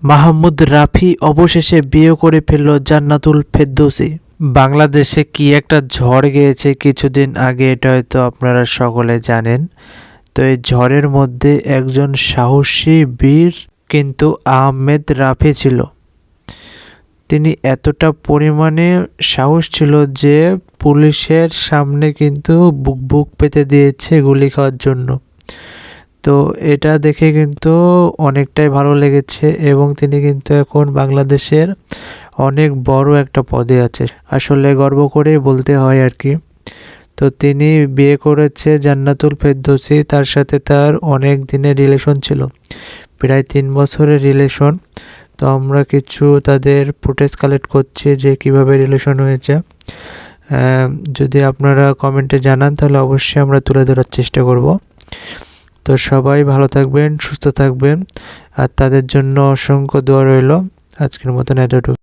মাহমুদ রাফি অবশেষে বিয়ে করে ফেলল জান্নাতুল ফেরদৌসী। বাংলাদেশে কি একটা ঝড় গিয়েছে কিছুদিন আগে, এটা হয়তো আপনারা সকলে জানেন। তো এই ঝড়ের মধ্যে একজন সাহসী বীর কিন্তু আহমেদ রাফি ছিল। তিনি এতটা পরিমাণে সাহস ছিল যে পুলিশের সামনে কিন্তু বুক পেতে দিয়েছে গুলি খাওয়ার জন্য। তো এটা দেখে কিন্তু অনেকটাই ভালো লেগেছে এবং তিনি কিন্তু এখন বাংলাদেশের অনেক বড় একটা পদে আছে। আসলে গর্ব করেই বলতে হয় আর কি। তো তিনি বিয়ে করেছে জান্নাতুল ফেরদৌসী, তার সাথে তার অনেক দিনের রিলেশন ছিল, প্রায় 3 বছরের রিলেশন। তো আমরা কিছু তাদের ফুটেজ কালেক্ট করছি যে কিভাবে রিলেশন হয়েছে। যদি আপনারা কমেন্টে জানান তাহলে অবশ্যই আমরা তুলে ধরার চেষ্টা করব। তো সবাই ভালো থাকবেন, সুস্থ থাকবেন, আর তাদের জন্য অসংখ্য দোয়া রইল। আজকের মতন এতটুকু।